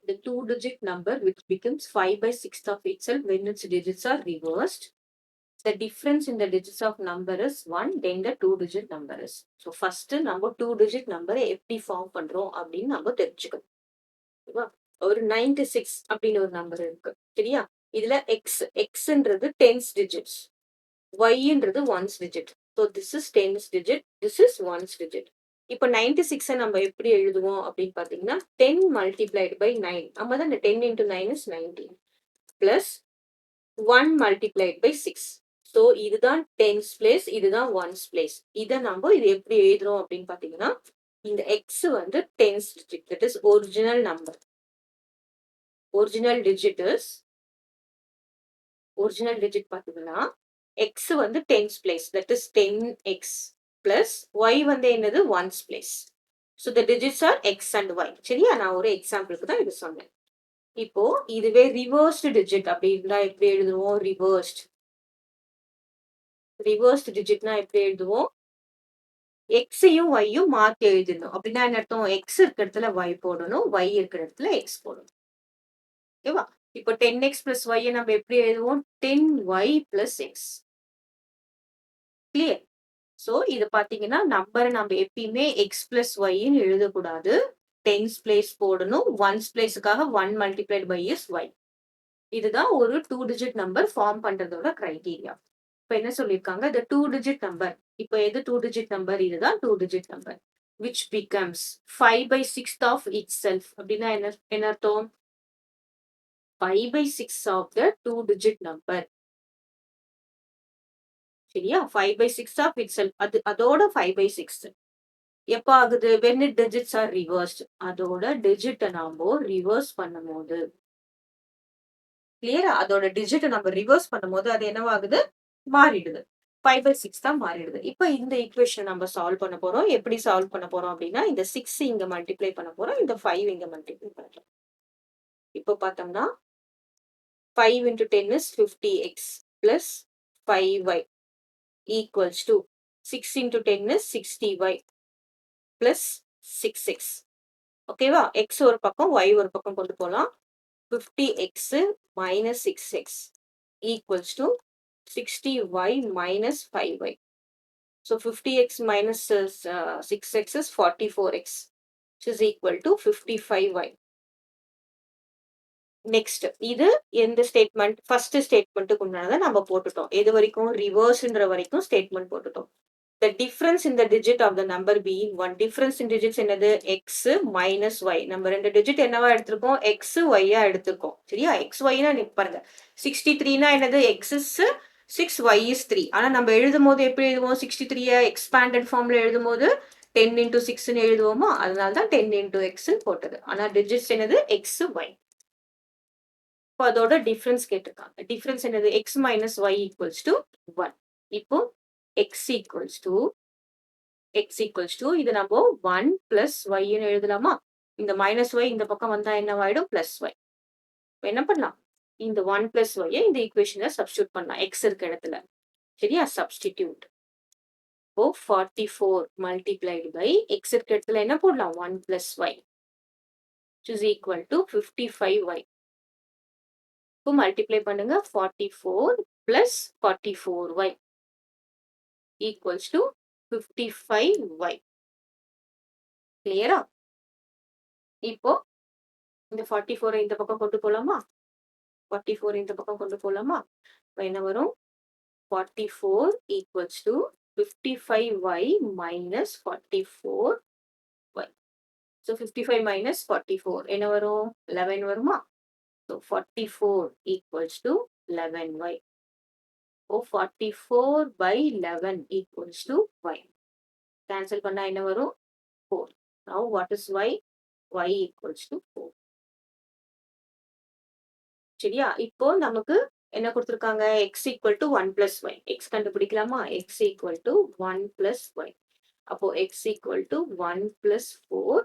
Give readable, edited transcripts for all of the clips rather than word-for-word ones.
the two-digit number which becomes 5 by 6th of itself when its digits are reversed. The difference in the digits of number is 1, then the two-digit number is. So first நம்ம two-digit number எப்படி form பண்றோம் அப்படின்னு நம்ம தெரிஞ்சுக்கணும். ஓகேவா? ஒரு 96 அப்படின்னு ஒரு நம்பர் இருக்கு. சரியா? இதுல xன்றது tens digits, yன்றது ones digit. So this is tens digit, this is ones digit. இப்போ 96 நம்ம எப்படி எழுதுவோம் அப்படின்னு பாத்தீங்கன்னா 10 multiplied by 9. நம்ம தான் 10 into 9 is 19 plus 1 multiplied by 6. So இதுதான் டென்ஸ் பிளேஸ், இதுதான் ஒன்ஸ் பிளேஸ். இதை நம்ம இது எப்படி எழுதுறோம் அப்படின்னு பாத்தீங்கன்னா இந்த எக்ஸ் வந்து tens digit, that is original number. Original digit பாத்தீங்கன்னா எக்ஸ் வந்து tens place, that is 10x plus y வந்து என்னது ones place. So the digits are x and y. சரியா? நான் ஒரு எக்ஸாம்பிளுக்கு தான் இது சொன்னேன். இப்போ இதுவே ரிவர்ஸ்டு டிஜிட் அப்படி இருந்தா எப்படி எழுதுவோம்? ரிவர்ஸ்ட் டிஜிட்னா எப்படி எழுதுவோம்? எக்ஸையும் ஒய்யும் மாத்தி எழுதணும். அப்படின்னா என்ன அர்த்தம்? எக்ஸ் இருக்கிற இடத்துல ஒய் போடணும், ஒய் இருக்கிற இடத்துல எக்ஸ் போடணும். ஓகேவா? இப்போ 10x பிளஸ் ஒய் நம்ம எப்படி எழுதுவோம்? 10y plus X. Clear? So இது பாத்தீங்கன்னா நம்பரை நம்ம எப்பயுமே எக்ஸ் பிளஸ் ஒய்ன்னு எழுதக்கூடாது. டென்ஸ் பிளேஸ் போடணும். ஒன்ஸ் பிளேஸுக்காக 1 மல்டிப்ளைட் பை இஸ் ஒய். இதுதான் ஒரு டூ டிஜிட் நம்பர் ஃபார்ம் பண்றதோட கிரைட்டீரியா. இப்ப என்ன சொல்லிருக்காங்க? the two digit number. இப்போ எது டூ டிஜிட் நம்பர்? இதுதான் two digit number which becomes 5 by 6th of itself. அப்படின்னா என்ன அர்த்தம்? 5 by 6 of the two digit number. சரியா? 5 by 6 of itself. அதோட 5 by 6 எப்ப ஆகுது? when it digits are reversed. அதோட டிஜிட்டை நாம ரிவர்ஸ் பண்ணும்போது. கிளியரா? அதோட டிஜிட்டை நம்ம ரிவர்ஸ் பண்ணும்போது அது என்னவாகுது? மாறிடுது. 5 by 6 தான் மாறிடுது. இப்போ இந்த ஈக்குவேஷன் நம்ம சால்வ் பண்ண போறோம். எப்படி சால்வ் பண்ண போறோம் அப்படின்னா இந்த 6 இங்க மல்டிப்ளை பண்ண போறோம், இந்த 5 இங்க மல்டிப்ளை பண்றோம். இப்போ பார்த்தோம்னா 5 into 10 is 50x plus 5y equals to 6 into 10 is 60y plus 6x. ஓகேவா? x ஒரு பக்கம் y ஒரு பக்கம் கொண்டு போலாம். 50x minus 6x equals to 60y minus 5y. So 50x minus 6x is 44x, which is equal to 55y. Next இது எந்த statement? First ஸ்டேட்மெண்ட்டுக்கு முன்னாடி நம்ம போட்டுட்டோம். எது வரைக்கும்? ரிவர்ஸ்ன்ற வரைக்கும் ஸ்டேட்மெண்ட் போட்டுட்டோம். The difference in the digit of the number being one. Difference in digits என்னது? x minus y. நம்ம ரெண்டு டிஜிட் என்னவா எடுத்திருக்கோம்? x y எடுத்திருக்கோம். சரியா? x y னா பாருங்க 63னா என்னது? x is 6 y is 3. ஆனா நம்ம எழுதும் போது எப்படி எழுதுவோம்? 63 எக்ஸ்பாண்டட் ஃபார்ம்ல எழுதும் போது 10 into 6 எழுதுவோமா? அதனால தான் 10 into x போட்டது. ஆனா டிஜிட்ஸ் என்னது? x y. இப்போ அதோட டிஃபரன்ஸ் கேட்டிருக்காங்க. டிஃபரன்ஸ் என்னது? x minus y equals to 1. இப்போ x equals to இது நம்ம 1 plus y ன்னு எழுதலாமா? இந்த minus y இந்த பக்கம் வந்தா என்னவாயிடும்? plus y. இப்போ என்ன பண்ணலாம்? இந்த 1 plus y இந்த ஈக்குவேஷன்ல சப்ஸ்டிட்யூட் பண்ணலாம் x இருக்க இடத்துல. சரியா? சப்ஸ்டிட்யூட். இப்போ 44 multiplied by x இருக்க இடத்துல என்ன போடலாம்? 1 plus y, which is equal to 55y. இப்போ மல்டிப்ளை பண்ணுங்க. 44 plus 44y equals to 55y. கிளியரா? இப்போ இந்த 44 இந்த பக்கம் கொண்டு போலாமா? 44 இந்த பக்கம் கொண்டு போலாமா? இப்போ என்ன வரும்? 44 equals to 55y minus 44y. So 55 minus 44 என்ன வரும்? 11 வருமா? So 44 equals to 11y. So 44 by 11 equals to y. Cancel பண்ணா என்ன வரும்? 4. Now what is y? Y equals to 4. சரியா? இப்போ நமக்கு என்ன கொடுத்திருக்காங்க? x equal to 1 plus y. x கண்டுபிடிக்கலாமா? x equal to 1 plus y. அப்போ x equal to 1 plus 4,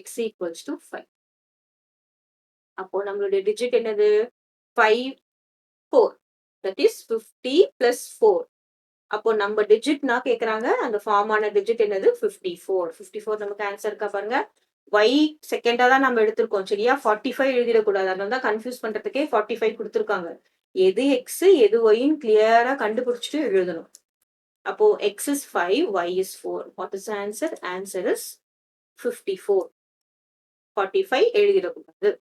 x equals to 5. அப்போ நம்மளுடைய டிஜிட் என்னது? 5, 4. That is 50 plus 4. அப்போ நம்ம டிஜிட்னா கேக்குறாங்க. அந்த ஃபார்ம் ஆன டிஜிட் என்னது? 54. 54 நமக்கு ஆன்சர் இருக்கா பாருங்க. ஒய் செகண்டா தான் நம்ம எடுத்திருக்கோம் சரியா? 45 எழுதிடக்கூடாது. அதனால தான் கன்ஃப்யூஸ் பண்றதுக்கே 45 குடுத்துருக்காங்க. எது எக்ஸ், எது ஒய்ன்னு கிளியரா கண்டுபிடிச்சுட்டு எழுதணும். அப்போ x is 5, y is 4. What is answer? Answer is 54. 45 எழுதிடக்கூடாது.